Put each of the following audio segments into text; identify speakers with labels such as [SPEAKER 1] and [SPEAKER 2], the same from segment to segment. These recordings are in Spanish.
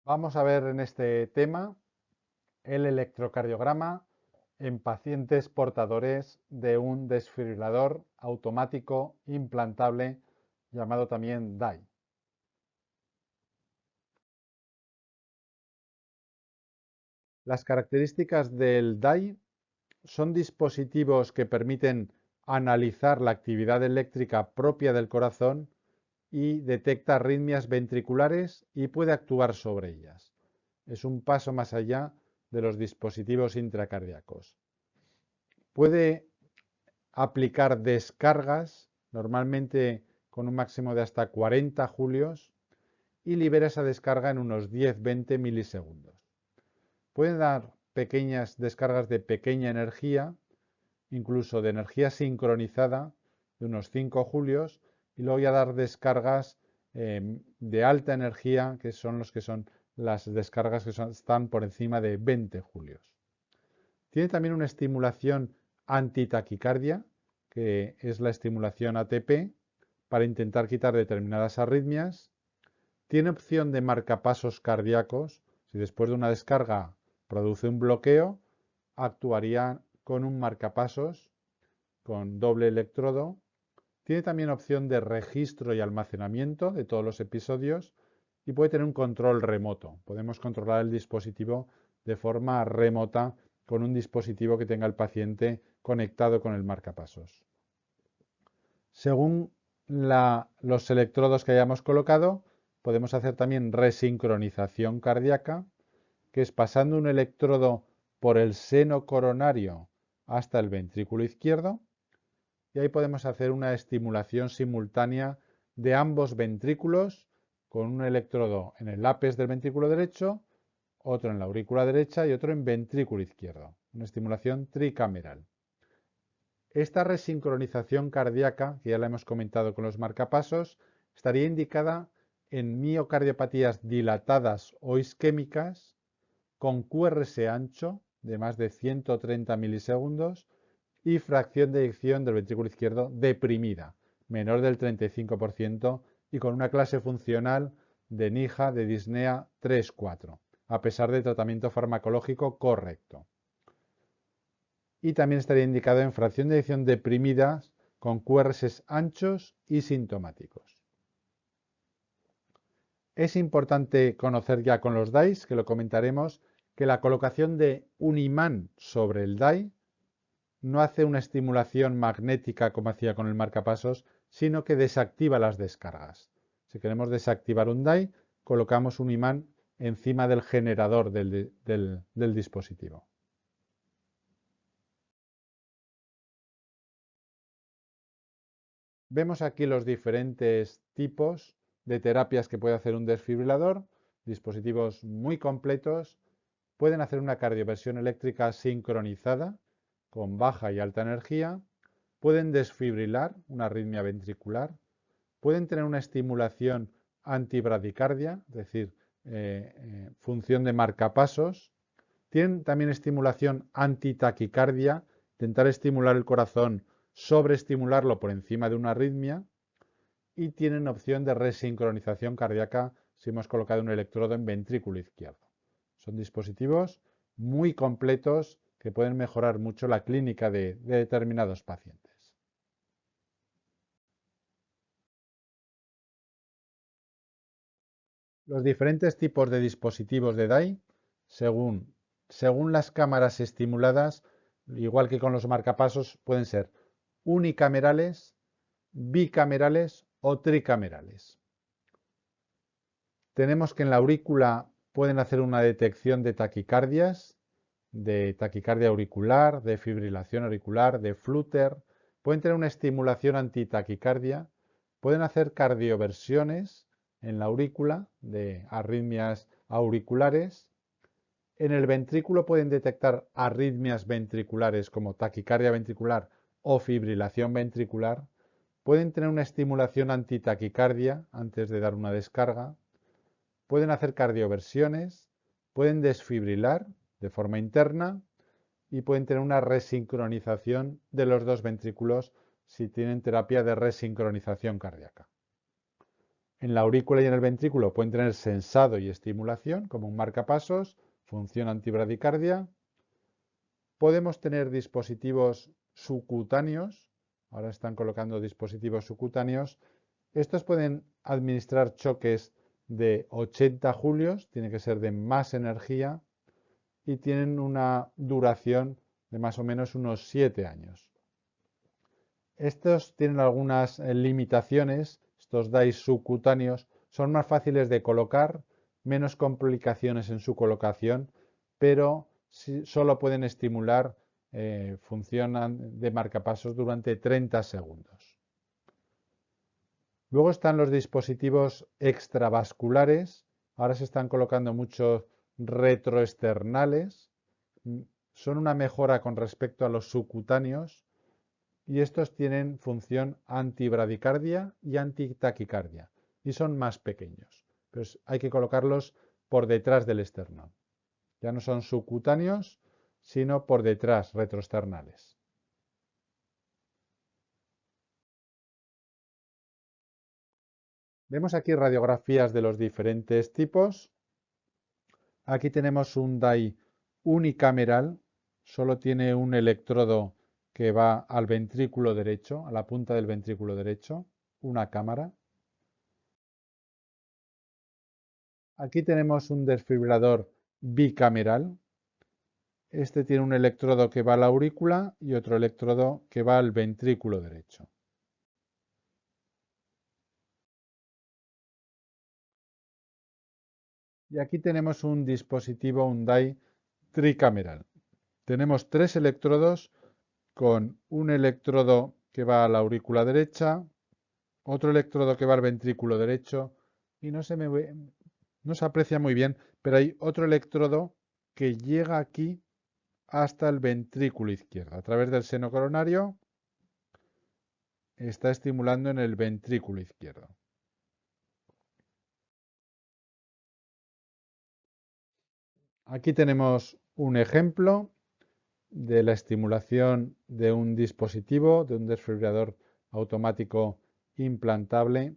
[SPEAKER 1] Vamos a ver en este tema el electrocardiograma en pacientes portadores de un desfibrilador automático implantable llamado también DAI. Las características del DAI son dispositivos que permiten analizar la actividad eléctrica propia del corazón y detecta arritmias ventriculares y puede actuar sobre ellas. Es un paso más allá de los dispositivos intracardíacos. Puede aplicar descargas, normalmente con un máximo de hasta 40 julios, y libera esa descarga en unos 10-20 milisegundos. Puede dar pequeñas descargas de pequeña energía, incluso de energía sincronizada, de unos 5 julios, y luego ya dar descargas de alta energía, que son las descargas que están por encima de 20 julios. Tiene también una estimulación antitaquicardia, que es la estimulación ATP, para intentar quitar determinadas arritmias. Tiene opción de marcapasos cardíacos. Si después de una descarga produce un bloqueo, actuaría con un marcapasos con doble electrodo. Tiene también opción de registro y almacenamiento de todos los episodios y puede tener un control remoto. Podemos controlar el dispositivo de forma remota con un dispositivo que tenga el paciente conectado con el marcapasos. Según los electrodos que hayamos colocado, podemos hacer también resincronización cardíaca, que es pasando un electrodo por el seno coronario hasta el ventrículo izquierdo, y ahí podemos hacer una estimulación simultánea de ambos ventrículos con un electrodo en el ápex del ventrículo derecho, otro en la aurícula derecha y otro en ventrículo izquierdo. Una estimulación tricameral. Esta resincronización cardíaca, que ya la hemos comentado con los marcapasos, estaría indicada en miocardiopatías dilatadas o isquémicas con QRS ancho de más de 130 milisegundos y fracción de eyección del ventrículo izquierdo deprimida, menor del 35% y con una clase funcional de NIHA de disnea 3-4, a pesar de tratamiento farmacológico correcto. Y también estaría indicado en fracción de eyección deprimida con QRS anchos y sintomáticos. Es importante conocer ya con los DAIs, que lo comentaremos, que la colocación de un imán sobre el DAI no hace una estimulación magnética como hacía con el marcapasos, sino que desactiva las descargas. Si queremos desactivar un DAI, colocamos un imán encima del generador del dispositivo. Vemos aquí los diferentes tipos de terapias que puede hacer un desfibrilador, dispositivos muy completos. Pueden hacer una cardioversión eléctrica sincronizada con baja y alta energía, pueden desfibrilar una arritmia ventricular, pueden tener una estimulación antibradicardia, es decir, función de marcapasos, tienen también estimulación antitaquicardia, intentar estimular el corazón, sobreestimularlo por encima de una arritmia, y tienen opción de resincronización cardíaca si hemos colocado un electrodo en ventrículo izquierdo. Son dispositivos muy completos que pueden mejorar mucho la clínica de determinados pacientes. Los diferentes tipos de dispositivos de DAI, según las cámaras estimuladas, igual que con los marcapasos, pueden ser unicamerales, bicamerales o tricamerales. Tenemos que en la aurícula pueden hacer una detección de taquicardias, de taquicardia auricular, de fibrilación auricular, de flutter. Pueden tener una estimulación antitaquicardia. Pueden hacer cardioversiones en la aurícula de arritmias auriculares. En el ventrículo pueden detectar arritmias ventriculares como taquicardia ventricular o fibrilación ventricular. Pueden tener una estimulación antitaquicardia antes de dar una descarga. Pueden hacer cardioversiones, pueden desfibrilar de forma interna y pueden tener una resincronización de los dos ventrículos si tienen terapia de resincronización cardíaca. En la aurícula y en el ventrículo pueden tener sensado y estimulación, como un marcapasos, función antibradicardia. Podemos tener dispositivos subcutáneos, ahora están colocando dispositivos subcutáneos. Estos pueden administrar choques de 80 julios, tiene que ser de más energía, y tienen una duración de más o menos unos 7 años. Estos tienen algunas limitaciones, estos DAIs subcutáneos son más fáciles de colocar, menos complicaciones en su colocación, pero solo pueden estimular, funcionan de marcapasos durante 30 segundos. Luego están los dispositivos extravasculares, ahora se están colocando muchos retroesternales, son una mejora con respecto a los subcutáneos, y estos tienen función antibradicardia y antitaquicardia y son más pequeños. Pues hay que colocarlos por detrás del esternón. Ya no son subcutáneos, sino por detrás, retroesternales. Vemos aquí radiografías de los diferentes tipos. Aquí tenemos un DAI unicameral, solo tiene un electrodo que va al ventrículo derecho, a la punta del ventrículo derecho, una cámara. Aquí tenemos un desfibrilador bicameral. Este tiene un electrodo que va a la aurícula y otro electrodo que va al ventrículo derecho. Y aquí tenemos un dispositivo, un DAI tricameral. Tenemos 3 electrodos con un electrodo que va a la aurícula derecha, otro electrodo que va al ventrículo derecho y no se aprecia muy bien, pero hay otro electrodo que llega aquí hasta el ventrículo izquierdo. A través del seno coronario está estimulando en el ventrículo izquierdo. Aquí tenemos un ejemplo de la estimulación de un dispositivo, de un desfibrilador automático implantable,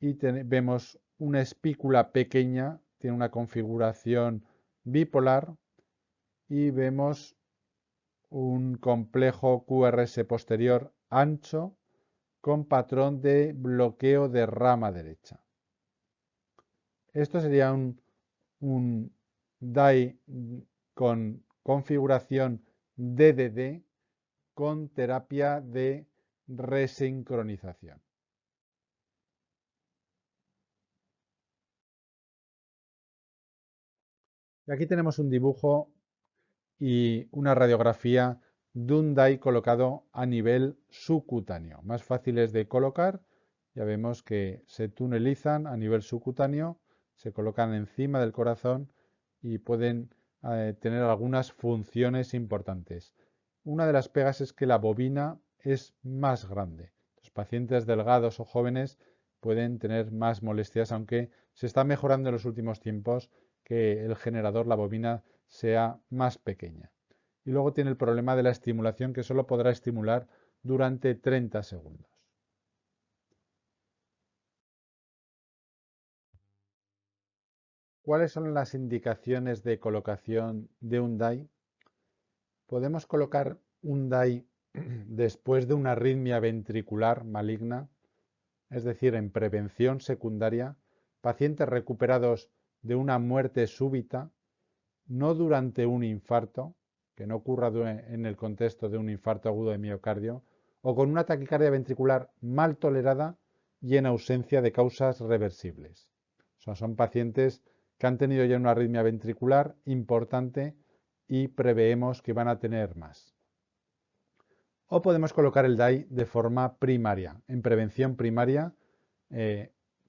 [SPEAKER 1] y vemos una espícula pequeña, tiene una configuración bipolar, y vemos un complejo QRS posterior ancho con patrón de bloqueo de rama derecha. Esto sería un DAI con configuración DDD con terapia de resincronización. Y aquí tenemos un dibujo y una radiografía de un DAI colocado a nivel subcutáneo. Más fáciles de colocar, ya vemos que se tunelizan a nivel subcutáneo, se colocan encima del corazón y pueden tener algunas funciones importantes. Una de las pegas es que la bobina es más grande. Los pacientes delgados o jóvenes pueden tener más molestias, aunque se está mejorando en los últimos tiempos que el generador, la bobina, sea más pequeña. Y luego tiene el problema de la estimulación, que solo podrá estimular durante 30 segundos. ¿Cuáles son las indicaciones de colocación de un DAI? Podemos colocar un DAI después de una arritmia ventricular maligna, es decir, en prevención secundaria, pacientes recuperados de una muerte súbita, no durante un infarto, que no ocurra en el contexto de un infarto agudo de miocardio, o con una taquicardia ventricular mal tolerada y en ausencia de causas reversibles. O sea, son pacientes que han tenido ya una arritmia ventricular importante y preveemos que van a tener más. O podemos colocar el DAI de forma primaria, en prevención primaria,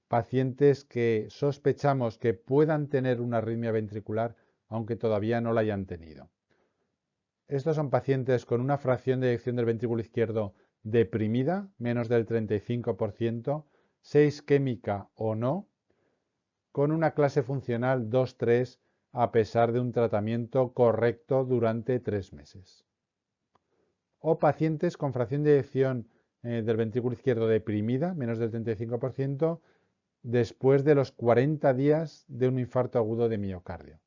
[SPEAKER 1] pacientes que sospechamos que puedan tener una arritmia ventricular, aunque todavía no la hayan tenido. Estos son pacientes con una fracción de eyección del ventrículo izquierdo deprimida, menos del 35%, 6 isquémica o no, con una clase funcional 2-3 a pesar de un tratamiento correcto durante 3 meses. O pacientes con fracción de eyección del ventrículo izquierdo deprimida, menos del 35%, después de los 40 días de un infarto agudo de miocardio.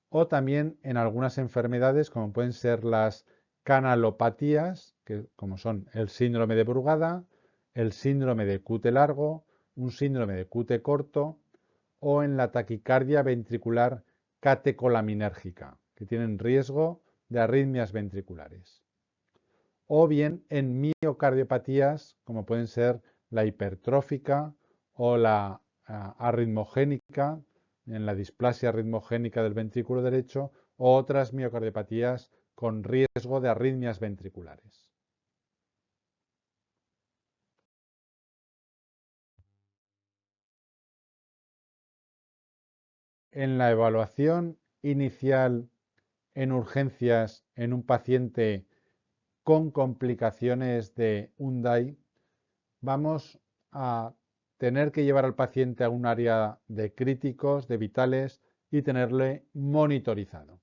[SPEAKER 1] O también en algunas enfermedades como pueden ser las canalopatías, que como son el síndrome de Brugada, el síndrome de Cute largo, un síndrome de Cute corto, o en la taquicardia ventricular catecolaminérgica, que tienen riesgo de arritmias ventriculares. O bien en miocardiopatías, como pueden ser la hipertrófica o la arritmogénica, en la displasia arritmogénica del ventrículo derecho, o otras miocardiopatías con riesgo de arritmias ventriculares. En la evaluación inicial en urgencias en un paciente con complicaciones de un DAI, vamos a tener que llevar al paciente a un área de críticos, de vitales y tenerle monitorizado.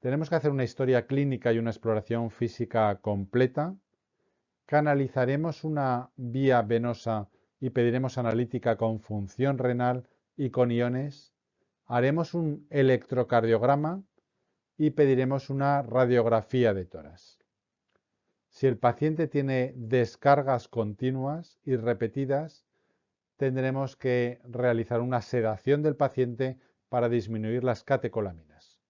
[SPEAKER 1] Tenemos que hacer una historia clínica y una exploración física completa. Canalizaremos una vía venosa y pediremos analítica con función renal y con iones. Haremos un electrocardiograma y pediremos una radiografía de tórax. Si el paciente tiene descargas continuas y repetidas, tendremos que realizar una sedación del paciente para disminuir las catecolaminas.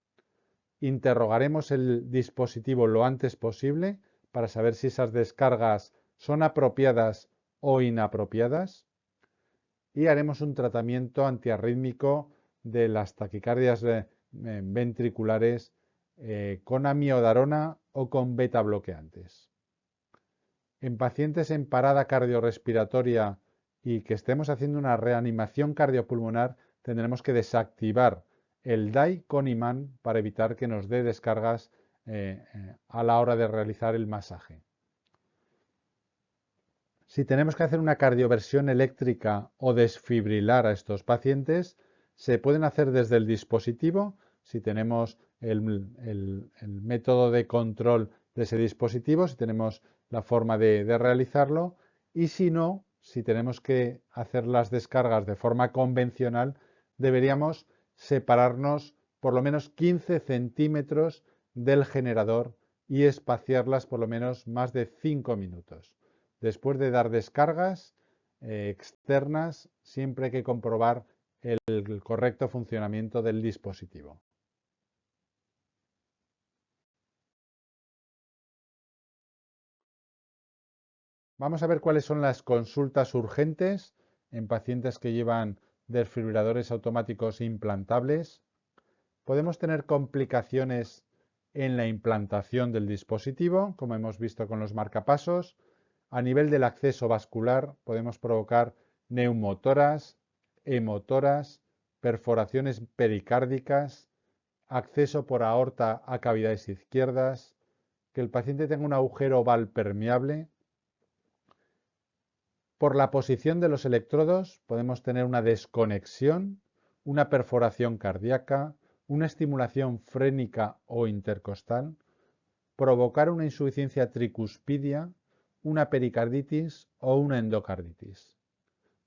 [SPEAKER 1] Interrogaremos el dispositivo lo antes posible para saber si esas descargas son apropiadas o inapropiadas y haremos un tratamiento antiarrítmico de las taquicardias ventriculares con amiodarona o con beta bloqueantes. En pacientes en parada cardiorrespiratoria y que estemos haciendo una reanimación cardiopulmonar, tendremos que desactivar el DAI con imán para evitar que nos dé descargas a la hora de realizar el masaje. Si tenemos que hacer una cardioversión eléctrica o desfibrilar a estos pacientes, se pueden hacer desde el dispositivo, si tenemos el método de control de ese dispositivo, si tenemos la forma de realizarlo, y si no, si tenemos que hacer las descargas de forma convencional, deberíamos separarnos por lo menos 15 centímetros del generador y espaciarlas por lo menos más de 5 minutos. Después de dar descargas externas, siempre hay que comprobar el correcto funcionamiento del dispositivo. Vamos a ver cuáles son las consultas urgentes en pacientes que llevan desfibriladores automáticos implantables. Podemos tener complicaciones en la implantación del dispositivo, como hemos visto con los marcapasos. A nivel del acceso vascular podemos provocar neumotoras, hemotoras, perforaciones pericárdicas, acceso por aorta a cavidades izquierdas, que el paciente tenga un agujero oval permeable. Por la posición de los electrodos podemos tener una desconexión, una perforación cardíaca, una estimulación frénica o intercostal, provocar una insuficiencia tricuspidia, una pericarditis o una endocarditis.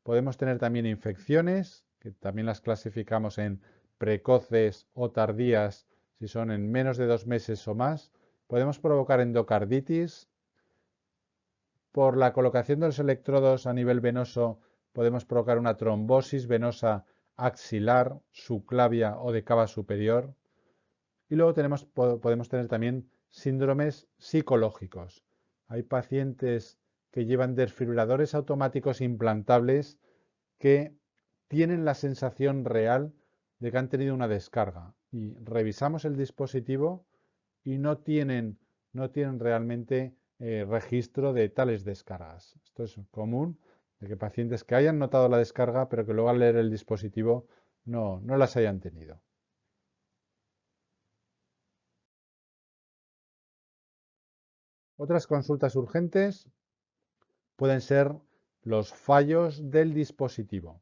[SPEAKER 1] Podemos tener también infecciones, que también las clasificamos en precoces o tardías, si son en menos de 2 meses o más. Podemos provocar endocarditis. Por la colocación de los electrodos a nivel venoso podemos provocar una trombosis venosa axilar, subclavia o de cava superior. Y luego podemos tener también síndromes psicológicos. Hay pacientes que llevan desfibriladores automáticos implantables que tienen la sensación real de que han tenido una descarga. Y revisamos el dispositivo y no tienen realmente registro de tales descargas. Esto es común, de que pacientes que hayan notado la descarga, pero que luego al leer el dispositivo no las hayan tenido. Otras consultas urgentes pueden ser los fallos del dispositivo,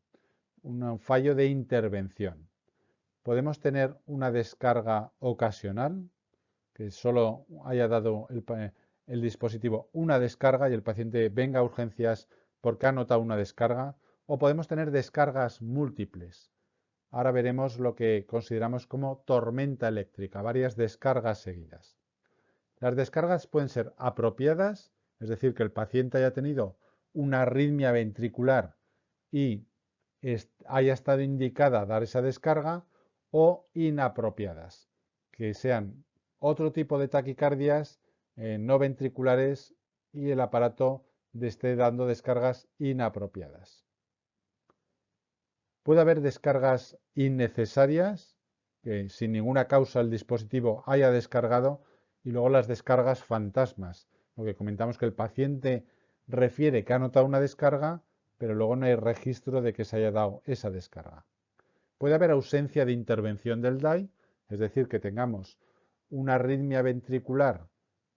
[SPEAKER 1] un fallo de intervención. Podemos tener una descarga ocasional, que solo haya dado el dispositivo una descarga y el paciente venga a urgencias porque ha notado una descarga, o podemos tener descargas múltiples. Ahora veremos lo que consideramos como tormenta eléctrica, varias descargas seguidas. Las descargas pueden ser apropiadas, es decir, que el paciente haya tenido una arritmia ventricular y haya estado indicada dar esa descarga, o inapropiadas, que sean otro tipo de taquicardias no ventriculares y el aparato esté dando descargas inapropiadas. Puede haber descargas innecesarias, que sin ninguna causa el dispositivo haya descargado, y luego las descargas fantasmas, lo que comentamos, que el paciente refiere que ha notado una descarga, pero luego no hay registro de que se haya dado esa descarga. Puede haber ausencia de intervención del DAI, es decir, que tengamos una arritmia ventricular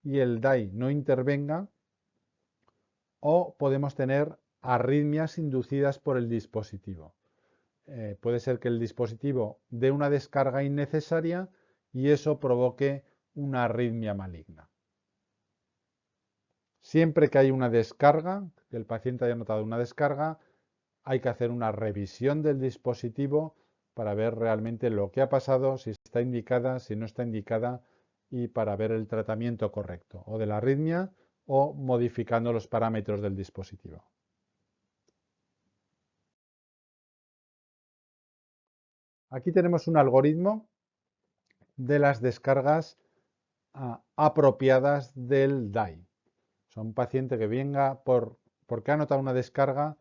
[SPEAKER 1] y el DAI no intervenga, o podemos tener arritmias inducidas por el dispositivo. Puede ser que el dispositivo dé una descarga innecesaria y eso provoque una arritmia maligna. Siempre que hay una descarga, que el paciente haya notado una descarga, hay que hacer una revisión del dispositivo para ver realmente lo que ha pasado, si está indicada, si no está indicada, y para ver el tratamiento correcto, o de la arritmia o modificando los parámetros del dispositivo. Aquí tenemos un algoritmo de las descargas apropiadas del DAI. O sea, un paciente que venga porque ha notado una descarga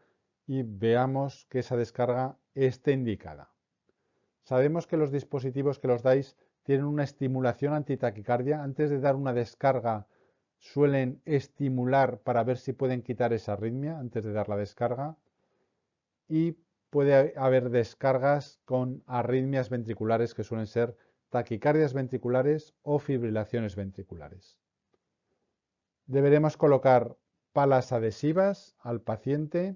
[SPEAKER 1] y veamos que esa descarga esté indicada. Sabemos que los dispositivos, que los DAIs, tienen una estimulación antitaquicardia. Antes de dar una descarga suelen estimular para ver si pueden quitar esa arritmia antes de dar la descarga. Y puede haber descargas con arritmias ventriculares, que suelen ser taquicardias ventriculares o fibrilaciones ventriculares. Deberemos colocar palas adhesivas al paciente.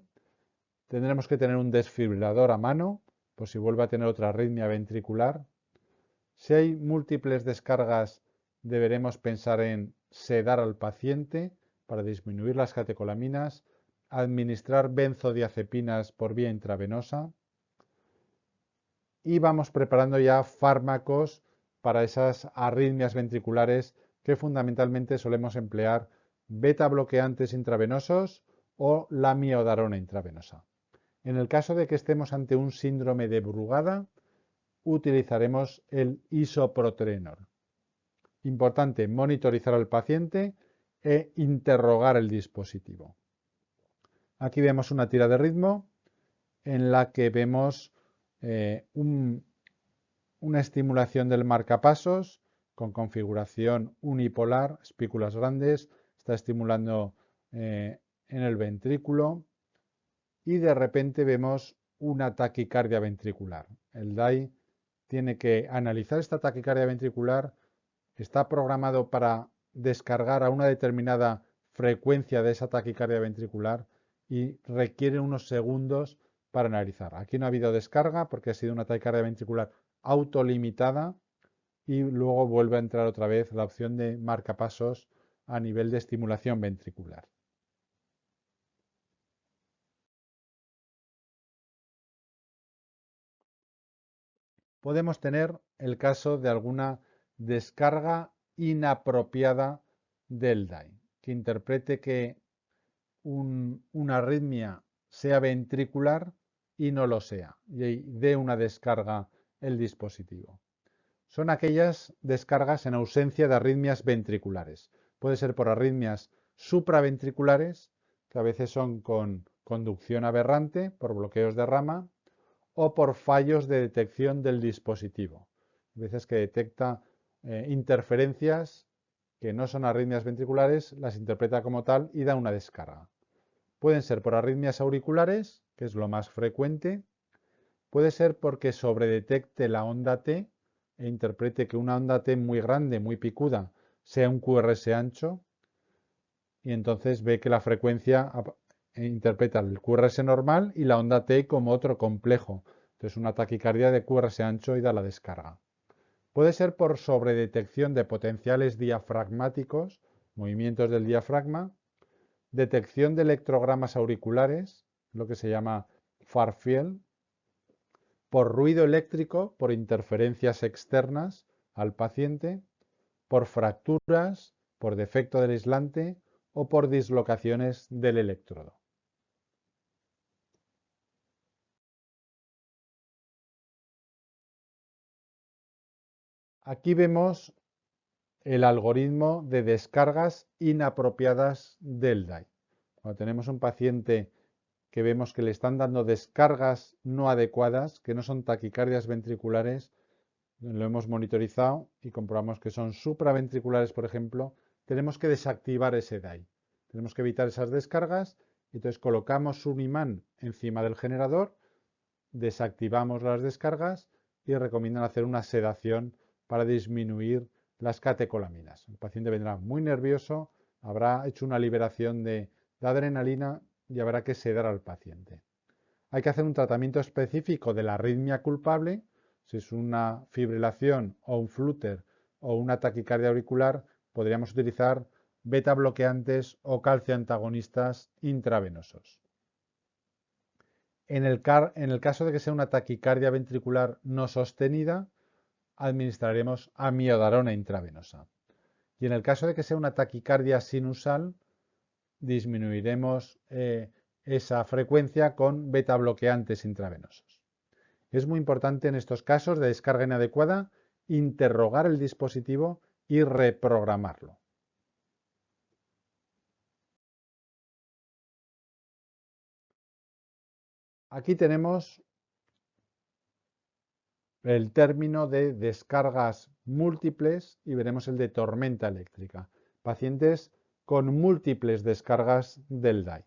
[SPEAKER 1] Tendremos que tener un desfibrilador a mano, por si vuelve a tener otra arritmia ventricular. Si hay múltiples descargas, deberemos pensar en sedar al paciente para disminuir las catecolaminas, administrar benzodiazepinas por vía intravenosa, y vamos preparando ya fármacos para esas arritmias ventriculares, que fundamentalmente solemos emplear beta bloqueantes intravenosos o la miodarona intravenosa. En el caso de que estemos ante un síndrome de Brugada, utilizaremos el isoproterenol. Importante monitorizar al paciente e interrogar el dispositivo. Aquí vemos una tira de ritmo en la que vemos una estimulación del marcapasos con configuración unipolar, espículas grandes, está estimulando en el ventrículo, y de repente vemos una taquicardia ventricular. El DAI tiene que analizar esta taquicardia ventricular, está programado para descargar a una determinada frecuencia de esa taquicardia ventricular y requiere unos segundos para analizar. Aquí no ha habido descarga porque ha sido una taquicardia ventricular autolimitada, y luego vuelve a entrar otra vez la opción de marcapasos a nivel de estimulación ventricular. Podemos tener el caso de alguna descarga inapropiada del DAI, que interprete que una arritmia sea ventricular y no lo sea, y dé una descarga el dispositivo. Son aquellas descargas en ausencia de arritmias ventriculares. Puede ser por arritmias supraventriculares, que a veces son con conducción aberrante, por bloqueos de rama, o por fallos de detección del dispositivo. A veces que detecta interferencias que no son arritmias ventriculares, las interpreta como tal y da una descarga. Pueden ser por arritmias auriculares, que es lo más frecuente. Puede ser porque sobredetecte la onda T e interprete que una onda T muy grande, muy picuda, sea un QRS ancho, y entonces ve que la frecuencia interpreta el QRS normal y la onda T como otro complejo. Entonces una taquicardia de QRS ancho y da la descarga. Puede ser por sobredetección de potenciales diafragmáticos, movimientos del diafragma, detección de electrogramas auriculares, lo que se llama far field, por ruido eléctrico, por interferencias externas al paciente, por fracturas, por defecto del aislante o por dislocaciones del electrodo. Aquí vemos el algoritmo de descargas inapropiadas del DAI. Cuando tenemos un paciente que vemos que le están dando descargas no adecuadas, que no son taquicardias ventriculares, lo hemos monitorizado y comprobamos que son supraventriculares, por ejemplo, tenemos que desactivar ese DAI. Tenemos que evitar esas descargas y entonces colocamos un imán encima del generador, desactivamos las descargas y recomiendan hacer una sedación para disminuir las catecolaminas. El paciente vendrá muy nervioso, habrá hecho una liberación de adrenalina y habrá que sedar al paciente. Hay que hacer un tratamiento específico de la arritmia culpable, si es una fibrilación o un flúter o una taquicardia auricular, podríamos utilizar beta bloqueantes o calcio antagonistas intravenosos. En el caso de que sea una taquicardia ventricular no sostenida, administraremos amiodarona intravenosa. Y en el caso de que sea una taquicardia sinusal, disminuiremos esa frecuencia con beta bloqueantes intravenosos. Es muy importante en estos casos de descarga inadecuada interrogar el dispositivo y reprogramarlo. Aquí tenemos el término de descargas múltiples y veremos el de tormenta eléctrica. Pacientes con múltiples descargas del DAI.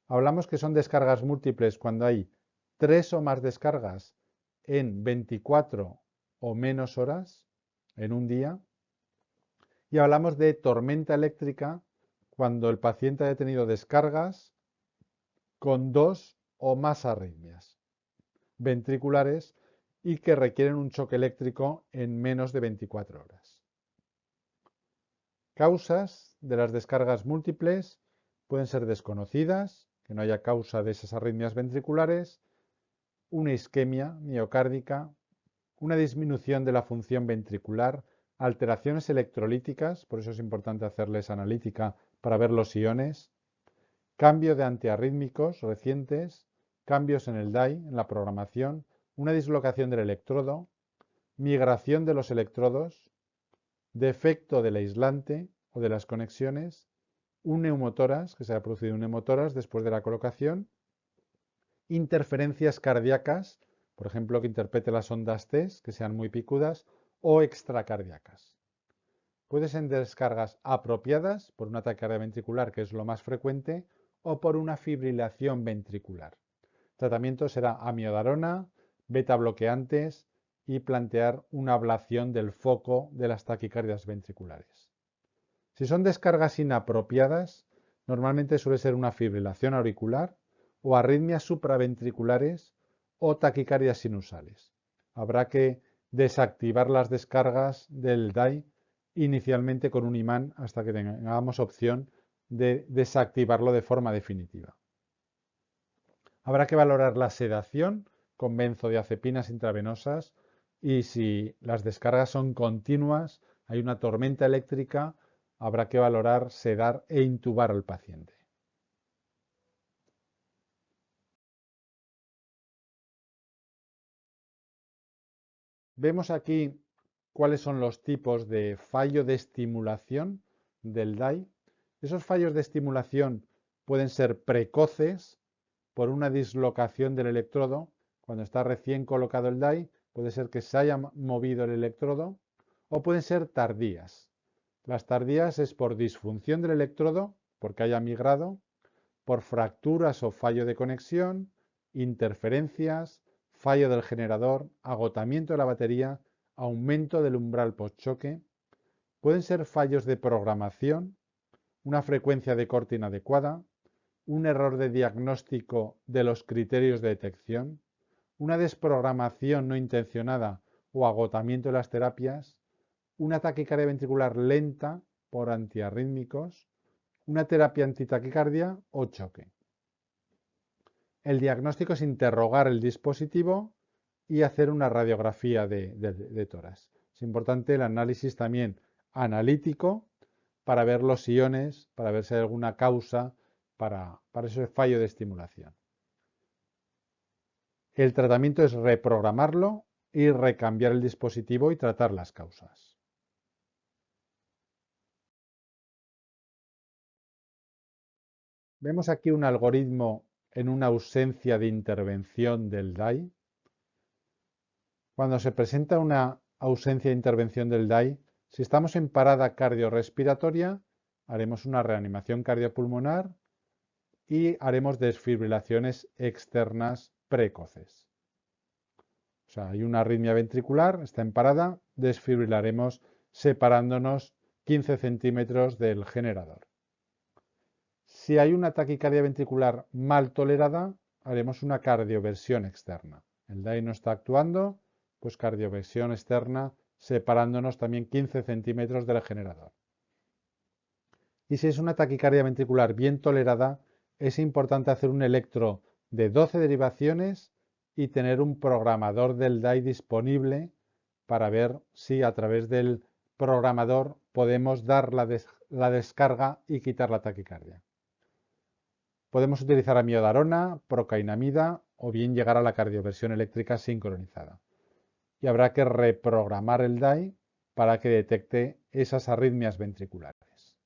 [SPEAKER 1] Hablamos que son descargas múltiples cuando hay 3 o más descargas en 24 o menos horas en un día. Y hablamos de tormenta eléctrica cuando el paciente haya tenido descargas con 2 o más arritmias ventriculares y que requieren un choque eléctrico en menos de 24 horas. Causas de las descargas múltiples pueden ser desconocidas, que no haya causa de esas arritmias ventriculares, una isquemia miocárdica, una disminución de la función ventricular, alteraciones electrolíticas, por eso es importante hacerles analítica para ver los iones, cambio de antiarrítmicos recientes, cambios en el DAI, en la programación, una dislocación del electrodo, migración de los electrodos, defecto del aislante o de las conexiones, un neumotórax, que se ha producido un neumotórax después de la colocación, interferencias cardíacas, por ejemplo, que interprete las ondas T, que sean muy picudas, o extracardíacas. Pueden ser descargas apropiadas por un ataque ventricular, que es lo más frecuente, o por una fibrilación ventricular. El tratamiento será amiodarona, beta bloqueantes y plantear una ablación del foco de las taquicardias ventriculares. Si son descargas inapropiadas, normalmente suele ser una fibrilación auricular o arritmias supraventriculares o taquicardias sinusales. Habrá que desactivar las descargas del DAI inicialmente con un imán hasta que tengamos opción de desactivarlo de forma definitiva. Habrá que valorar la sedación con benzodiazepinas intravenosas y si las descargas son continuas, hay una tormenta eléctrica, habrá que valorar sedar e intubar al paciente. Vemos aquí cuáles son los tipos de fallo de estimulación del DAI. Esos fallos de estimulación pueden ser precoces por una dislocación del electrodo. Cuando está recién colocado el DAI, puede ser que se haya movido el electrodo, o pueden ser tardías. Las tardías es por disfunción del electrodo, porque haya migrado, por fracturas o fallo de conexión, interferencias, fallo del generador, agotamiento de la batería, aumento del umbral postchoque. Pueden ser fallos de programación, una frecuencia de corte inadecuada, un error de diagnóstico de los criterios de detección, una desprogramación no intencionada o agotamiento de las terapias, una taquicardia ventricular lenta por antiarrítmicos, una terapia antitaquicardia o choque. El diagnóstico es interrogar el dispositivo y hacer una radiografía de tórax. Es importante el análisis también analítico para ver los iones, para ver si hay alguna causa para ese fallo de estimulación. El tratamiento es reprogramarlo y recambiar el dispositivo y tratar las causas. Vemos aquí un algoritmo en una ausencia de intervención del DAI. Cuando se presenta una ausencia de intervención del DAI, si estamos en parada cardiorrespiratoria, haremos una reanimación cardiopulmonar y haremos desfibrilaciones externas precoces. O sea, hay una arritmia ventricular, está en parada, desfibrilaremos separándonos 15 centímetros del generador. Si hay una taquicardia ventricular mal tolerada, haremos una cardioversión externa. El DAI no está actuando, pues cardioversión externa separándonos también 15 centímetros del generador. Y si es una taquicardia ventricular bien tolerada, es importante hacer un electro de 12 derivaciones y tener un programador del DAI disponible para ver si a través del programador podemos dar la descarga y quitar la taquicardia. Podemos utilizar amiodarona, procainamida o bien llegar a la cardioversión eléctrica sincronizada. Y habrá que reprogramar el DAI para que detecte esas arritmias ventriculares.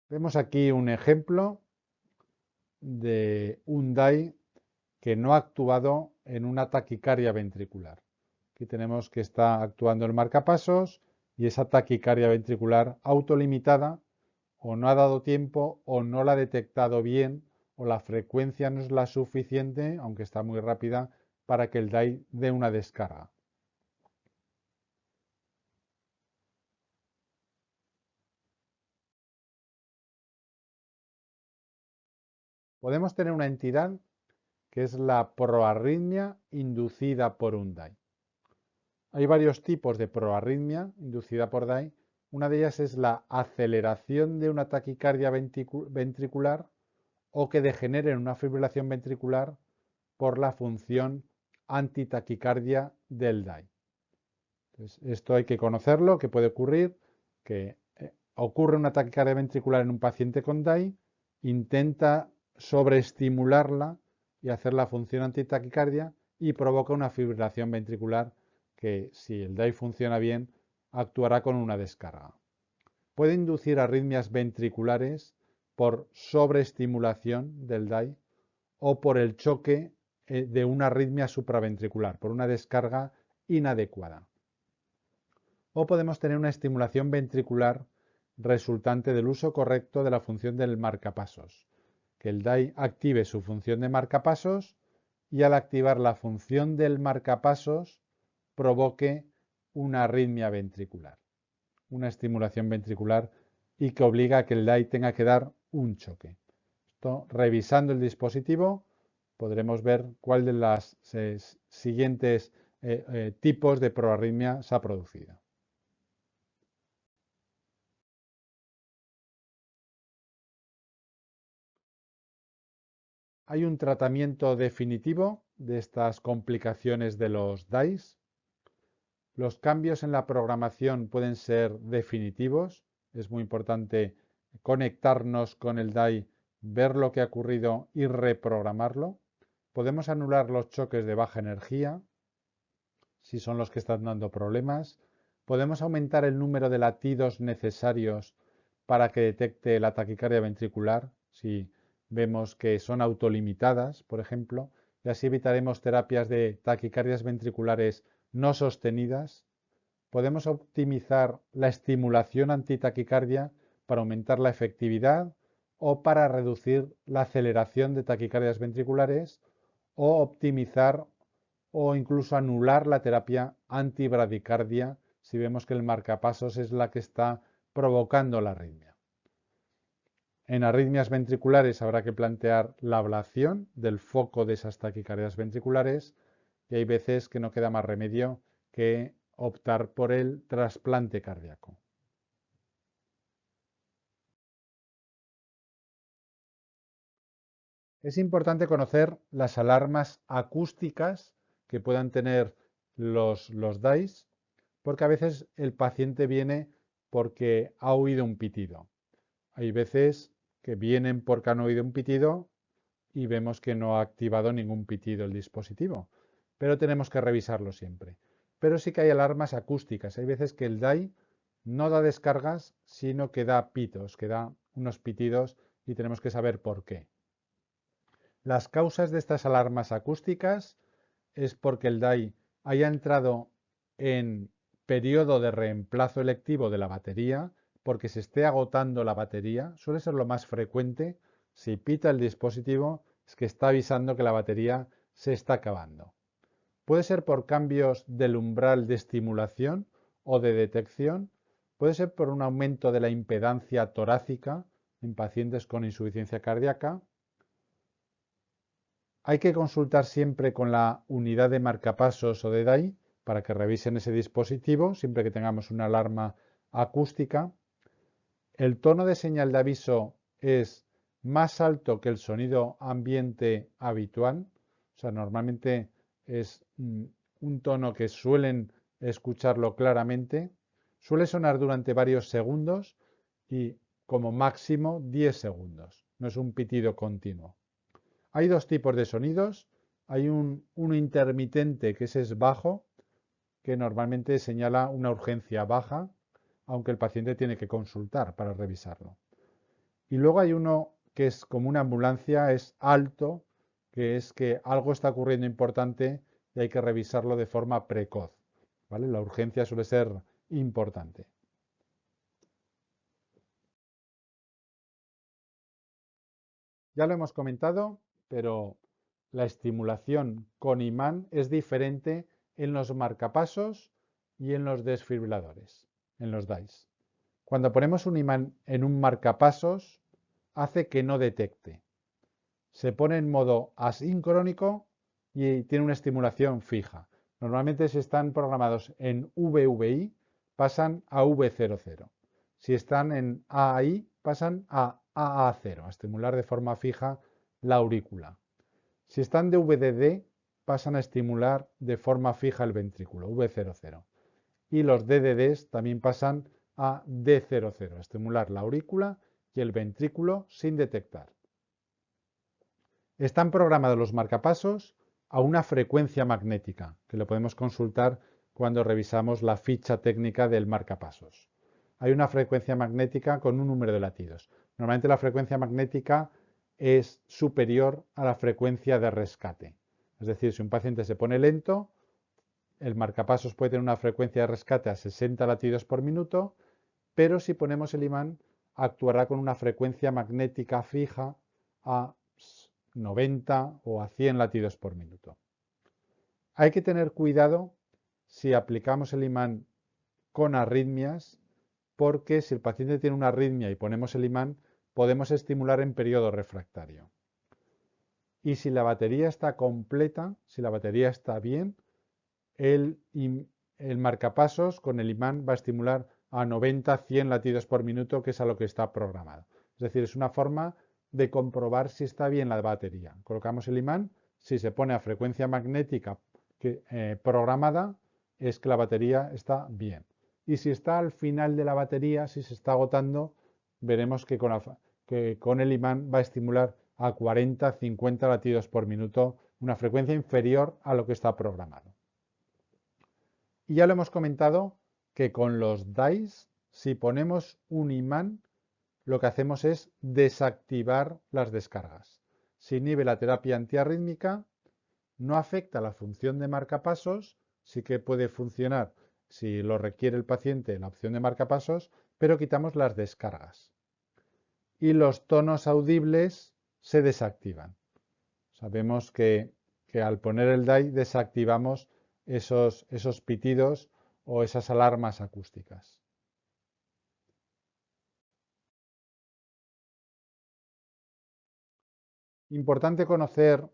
[SPEAKER 1] Vemos aquí un ejemplo de un DAI que no ha actuado en una taquicardia ventricular. Aquí tenemos que está actuando el marcapasos y esa taquicardia ventricular autolimitada o no ha dado tiempo o no la ha detectado bien o la frecuencia no es la suficiente, aunque está muy rápida, para que el DAI dé una descarga. Podemos tener una entidad que es la proarritmia inducida por un DAI. Hay varios tipos de proarritmia inducida por DAI. Una de ellas es la aceleración de una taquicardia ventricular o que degenere en una fibrilación ventricular por la función antitaquicardia del DAI. Entonces, esto hay que conocerlo, que puede ocurrir, que ocurre una taquicardia ventricular en un paciente con DAI, intenta sobreestimularla y hacer la función antitaquicardia y provoca una fibrilación ventricular que, si el DAI funciona bien, actuará con una descarga. Puede inducir arritmias ventriculares por sobreestimulación del DAI o por el choque de una arritmia supraventricular, por una descarga inadecuada. O podemos tener una estimulación ventricular resultante del uso correcto de la función del marcapasos, que el DAI active su función de marcapasos y al activar la función del marcapasos provoque una arritmia ventricular, una estimulación ventricular y que obliga a que el DAI tenga que dar un choque. Esto, revisando el dispositivo, podremos ver cuál de los siguientes tipos de proarritmia se ha producido. Hay un tratamiento definitivo de estas complicaciones de los DAIs. Los cambios en la programación pueden ser definitivos. Es muy importante conectarnos con el DAI, ver lo que ha ocurrido y reprogramarlo. Podemos anular los choques de baja energía, si son los que están dando problemas. Podemos aumentar el número de latidos necesarios para que detecte la taquicardia ventricular, si vemos que son autolimitadas, por ejemplo, y así evitaremos terapias de taquicardias ventriculares no sostenidas. Podemos optimizar la estimulación antitaquicardia para aumentar la efectividad o para reducir la aceleración de taquicardias ventriculares o optimizar o incluso anular la terapia antibradicardia si vemos que el marcapasos es la que está provocando la arritmia. En arritmias ventriculares habrá que plantear la ablación del foco de esas taquicardias ventriculares y hay veces que no queda más remedio que optar por el trasplante cardíaco. Es importante conocer las alarmas acústicas que puedan tener los DAIs, porque a veces el paciente viene porque ha oído un pitido. Hay veces que vienen porque han oído un pitido y vemos que no ha activado ningún pitido el dispositivo, pero tenemos que revisarlo siempre. Pero sí que hay alarmas acústicas. Hay veces que el DAI no da descargas, sino que da pitos, que da unos pitidos y tenemos que saber por qué. Las causas de estas alarmas acústicas es porque el DAI haya entrado en periodo de reemplazo electivo de la batería, porque se esté agotando la batería, suele ser lo más frecuente. Si pita el dispositivo, es que está avisando que la batería se está acabando. Puede ser por cambios del umbral de estimulación o de detección, puede ser por un aumento de la impedancia torácica en pacientes con insuficiencia cardíaca. Hay que consultar siempre con la unidad de marcapasos o de DAI para que revisen ese dispositivo, siempre que tengamos una alarma acústica. El tono de señal de aviso es más alto que el sonido ambiente habitual, o sea, normalmente es un tono que suelen escucharlo claramente. Suele sonar durante varios segundos y como máximo 10 segundos, no es un pitido continuo. Hay dos tipos de sonidos. Hay uno intermitente, que ese es bajo, que normalmente señala una urgencia baja, aunque el paciente tiene que consultar para revisarlo. Y luego hay uno que es como una ambulancia, es alto, que es que algo está ocurriendo importante y hay que revisarlo de forma precoz. ¿Vale? La urgencia suele ser importante. Ya lo hemos comentado, pero la estimulación con imán es diferente en los marcapasos y en los desfibriladores, en los DAIs. Cuando ponemos un imán en un marcapasos, hace que no detecte. Se pone en modo asincrónico y tiene una estimulación fija. Normalmente si están programados en VVI, pasan a V00. Si están en AI, pasan a AA0, a estimular de forma fija la aurícula. Si están de VDD, pasan a estimular de forma fija el ventrículo, V00. Y los DDDs también pasan a D00, a estimular la aurícula y el ventrículo sin detectar. Están programados los marcapasos a una frecuencia magnética, que lo podemos consultar cuando revisamos la ficha técnica del marcapasos. Hay una frecuencia magnética con un número de latidos. Normalmente la frecuencia magnética es superior a la frecuencia de rescate. Es decir, si un paciente se pone lento, el marcapasos puede tener una frecuencia de rescate a 60 latidos por minuto, pero si ponemos el imán actuará con una frecuencia magnética fija a 90 o a 100 latidos por minuto. Hay que tener cuidado si aplicamos el imán con arritmias, porque si el paciente tiene una arritmia y ponemos el imán, podemos estimular en periodo refractario. Y si la batería está completa, si la batería está bien, el, el marcapasos con el imán va a estimular a 90-100 latidos por minuto, que es a lo que está programado. Es decir, es una forma de comprobar si está bien la batería. Colocamos el imán, si se pone a frecuencia magnética programada, es que la batería está bien. Y si está al final de la batería, si se está agotando, veremos que con el imán va a estimular a 40-50 latidos por minuto, una frecuencia inferior a lo que está programado. Y ya lo hemos comentado que con los DAIs, si ponemos un imán, lo que hacemos es desactivar las descargas. Se inhibe la terapia antiarrítmica, no afecta la función de marcapasos, sí que puede funcionar si lo requiere el paciente la opción de marcapasos, pero quitamos las descargas. Y los tonos audibles se desactivan. Sabemos que al poner el DAI desactivamos esos pitidos o esas alarmas acústicas. Importante conocer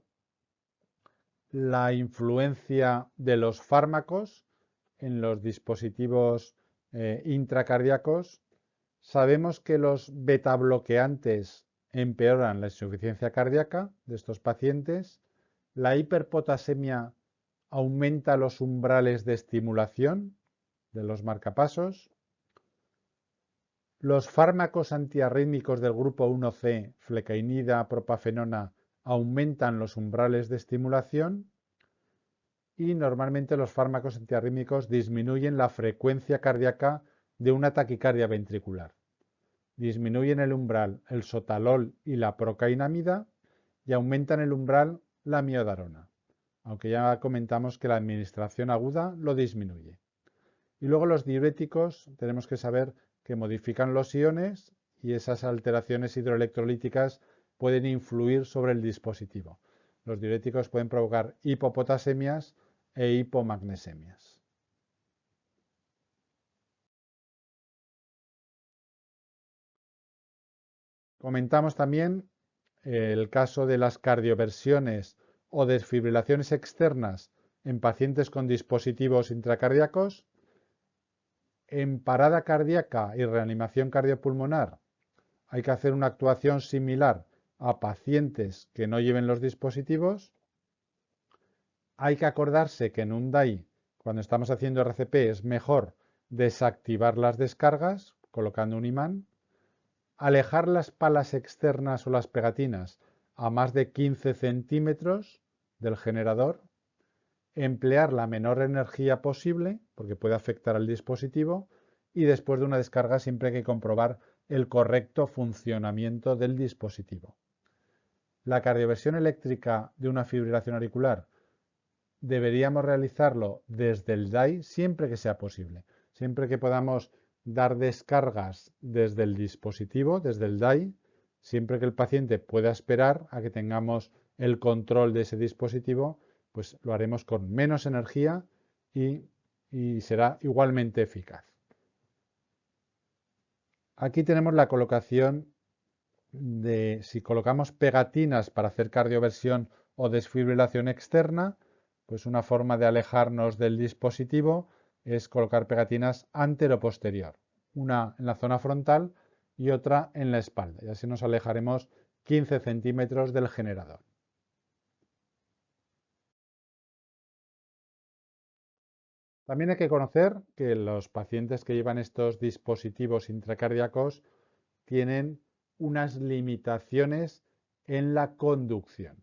[SPEAKER 1] la influencia de los fármacos en los dispositivos intracardíacos. Sabemos que los betabloqueantes empeoran la insuficiencia cardíaca de estos pacientes. La hiperpotasemia aumenta los umbrales de estimulación de los marcapasos. Los fármacos antiarrítmicos del grupo 1C, flecainida, propafenona, aumentan los umbrales de estimulación y normalmente los fármacos antiarrítmicos disminuyen la frecuencia cardíaca de una taquicardia ventricular. Disminuyen el umbral el sotalol y la procainamida y aumentan el umbral la miodarona, aunque ya comentamos que la administración aguda lo disminuye. Y luego los diuréticos tenemos que saber que modifican los iones y esas alteraciones hidroelectrolíticas pueden influir sobre el dispositivo. Los diuréticos pueden provocar hipopotasemias e hipomagnesemias. Comentamos también el caso de las cardioversiones o desfibrilaciones externas en pacientes con dispositivos intracardíacos. En parada cardíaca y reanimación cardiopulmonar hay que hacer una actuación similar a pacientes que no lleven los dispositivos. Hay que acordarse que en un DAI, cuando estamos haciendo RCP, es mejor desactivar las descargas colocando un imán, alejar las palas externas o las pegatinas a más de 15 centímetros del generador, emplear la menor energía posible, porque puede afectar al dispositivo, y después de una descarga siempre hay que comprobar el correcto funcionamiento del dispositivo. La cardioversión eléctrica de una fibrilación auricular deberíamos realizarlo desde el DAI siempre que sea posible, siempre que podamos dar descargas desde el dispositivo, desde el DAI, siempre que el paciente pueda esperar a que tengamos el control de ese dispositivo, pues lo haremos con menos energía y será igualmente eficaz. Aquí tenemos la colocación de si colocamos pegatinas para hacer cardioversión o desfibrilación externa, pues una forma de alejarnos del dispositivo es colocar pegatinas antero-posterior, una en la zona frontal y otra en la espalda, y así nos alejaremos 15 centímetros del generador. También hay que conocer que los pacientes que llevan estos dispositivos intracardíacos tienen unas limitaciones en la conducción.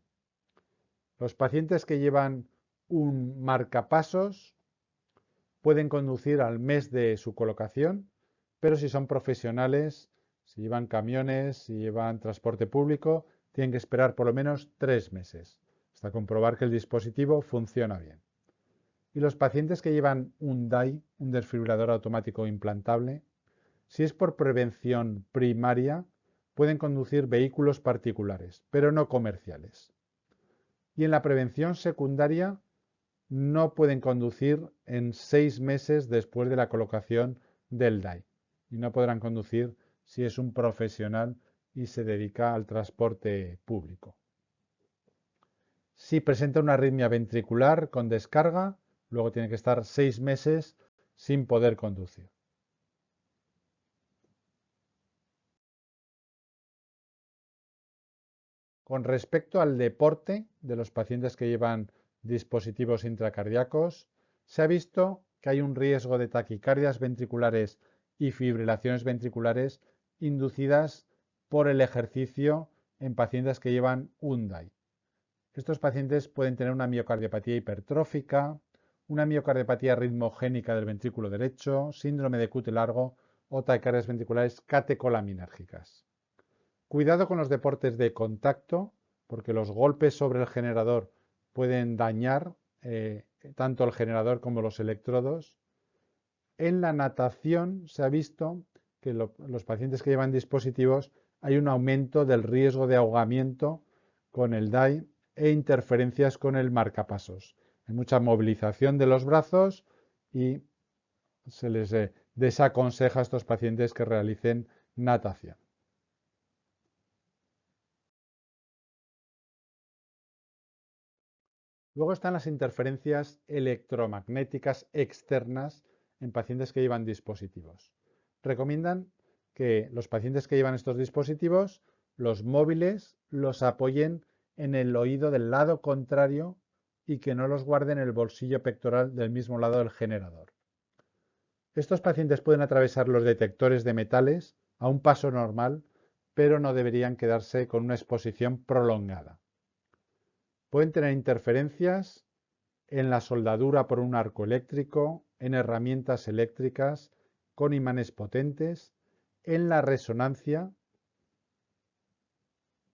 [SPEAKER 1] Los pacientes que llevan un marcapasos pueden conducir al mes de su colocación, pero si son profesionales, si llevan camiones, si llevan transporte público, tienen que esperar por lo menos 3 meses hasta comprobar que el dispositivo funciona bien. Y los pacientes que llevan un DAI, un desfibrilador automático implantable, si es por prevención primaria, pueden conducir vehículos particulares, pero no comerciales. Y en la prevención secundaria no pueden conducir en 6 meses después de la colocación del DAI. Y no podrán conducir si es un profesional y se dedica al transporte público. Si presenta una arritmia ventricular con descarga, luego tiene que estar 6 meses sin poder conducir. Con respecto al deporte de los pacientes que llevan dispositivos intracardíacos, se ha visto que hay un riesgo de taquicardias ventriculares y fibrilaciones ventriculares inducidas por el ejercicio en pacientes que llevan un DAI. Estos pacientes pueden tener una miocardiopatía hipertrófica, una miocardiopatía ritmogénica del ventrículo derecho, síndrome de QT largo o taquicardias ventriculares catecolaminérgicas. Cuidado con los deportes de contacto, porque los golpes sobre el generador pueden dañar tanto el generador como los electrodos. En la natación se ha visto que los pacientes que llevan dispositivos hay un aumento del riesgo de ahogamiento con el DAI e interferencias con el marcapasos. Hay mucha movilización de los brazos y se les desaconseja a estos pacientes que realicen natación. Luego están las interferencias electromagnéticas externas en pacientes que llevan dispositivos. Recomiendan que los pacientes que llevan estos dispositivos los móviles los apoyen en el oído del lado contrario y que no los guarden en el bolsillo pectoral del mismo lado del generador. Estos pacientes pueden atravesar los detectores de metales a un paso normal, pero no deberían quedarse con una exposición prolongada. Pueden tener interferencias en la soldadura por un arco eléctrico, en herramientas eléctricas, con imanes potentes, en la resonancia,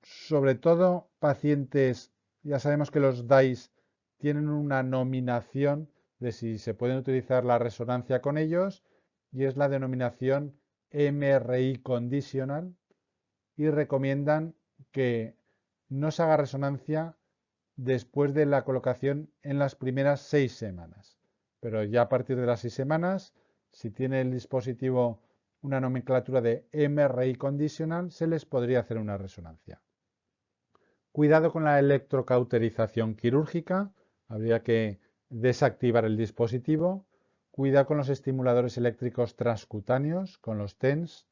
[SPEAKER 1] sobre todo pacientes, ya sabemos que los DAIs tienen una nominación de si se pueden utilizar la resonancia con ellos y es la denominación MRI conditional y recomiendan que no se haga resonancia después de la colocación en las primeras 6 semanas. Pero ya a partir de las 6 semanas, si tiene el dispositivo una nomenclatura de MRI conditional, se les podría hacer una resonancia. Cuidado con la electrocauterización quirúrgica, habría que desactivar el dispositivo. Cuidado con los estimuladores eléctricos transcutáneos, con los TENS.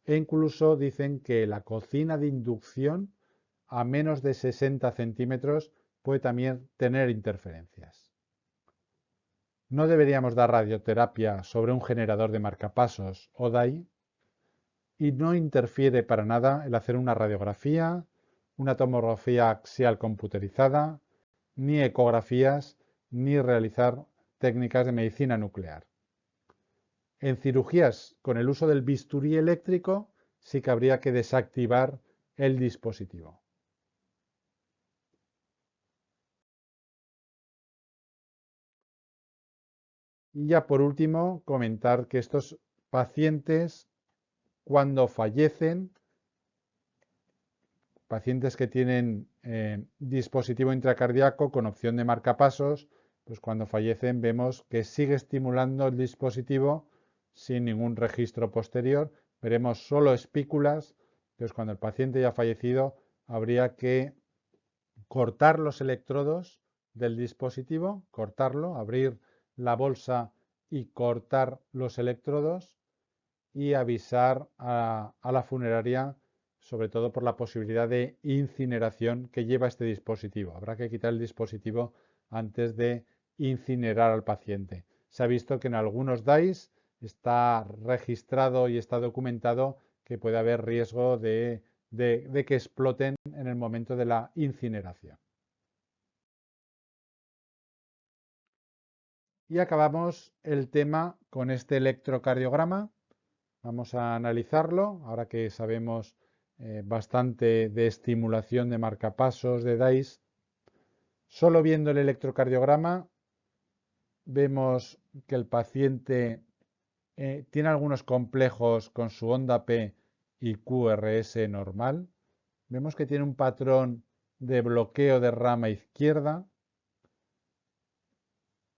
[SPEAKER 1] E incluso dicen que la cocina de inducción a menos de 60 centímetros puede también tener interferencias. No deberíamos dar radioterapia sobre un generador de marcapasos o DAI y no interfiere para nada el hacer una radiografía, una tomografía axial computerizada, ni ecografías, ni realizar técnicas de medicina nuclear. En cirugías con el uso del bisturí eléctrico sí que habría que desactivar el dispositivo. Y ya por último, comentar que estos pacientes, cuando fallecen, pacientes que tienen dispositivo intracardíaco con opción de marcapasos, pues cuando fallecen vemos que sigue estimulando el dispositivo sin ningún registro posterior. Veremos solo espículas, entonces cuando el paciente ya ha fallecido habría que cortar los electrodos del dispositivo, cortarlo, abrir la bolsa y cortar los electrodos y avisar a la funeraria, sobre todo por la posibilidad de incineración que lleva este dispositivo. Habrá que quitar el dispositivo antes de incinerar al paciente. Se ha visto que en algunos DAIs está registrado y está documentado que puede haber riesgo de que exploten en el momento de la incineración. Y acabamos el tema con este electrocardiograma. Vamos a analizarlo, ahora que sabemos bastante de estimulación de marcapasos, de DAIs. Solo viendo el electrocardiograma vemos que el paciente tiene algunos complejos con su onda P y QRS normal. Vemos que tiene un patrón de bloqueo de rama izquierda.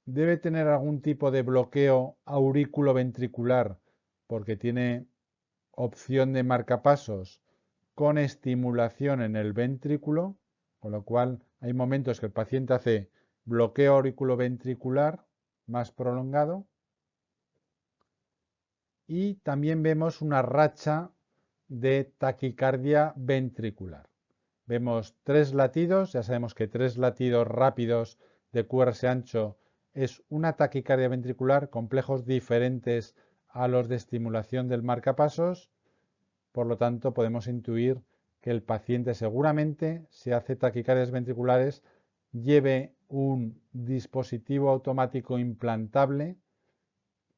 [SPEAKER 1] Debe tener algún tipo de bloqueo auriculoventricular porque tiene opción de marcapasos con estimulación en el ventrículo, con lo cual hay momentos que el paciente hace bloqueo auriculoventricular más prolongado y también vemos una racha de taquicardia ventricular. Vemos 3 latidos, ya sabemos que 3 latidos rápidos de QRS ancho es una taquicardia ventricular, complejos diferentes a los de estimulación del marcapasos. Por lo tanto, podemos intuir que el paciente seguramente, si hace taquicardias ventriculares, lleve un dispositivo automático implantable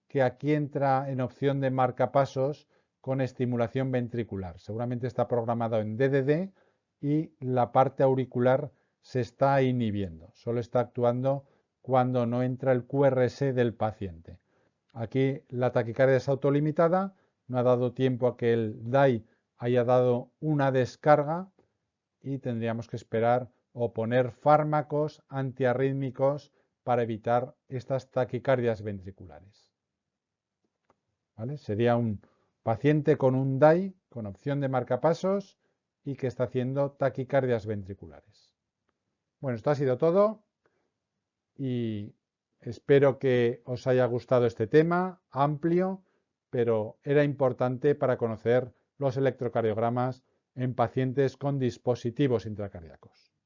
[SPEAKER 1] que aquí entra en opción de marcapasos con estimulación ventricular. Seguramente está programado en DDD y la parte auricular se está inhibiendo. Solo está actuando cuando no entra el QRS del paciente. Aquí la taquicardia es autolimitada, no ha dado tiempo a que el DAI haya dado una descarga y tendríamos que esperar o poner fármacos antiarrítmicos para evitar estas taquicardias ventriculares. ¿Vale? Sería un paciente con un DAI con opción de marcapasos y que está haciendo taquicardias ventriculares. Bueno, esto ha sido todo y espero que os haya gustado este tema amplio, pero era importante para conocer los electrocardiogramas en pacientes con dispositivos intracardíacos.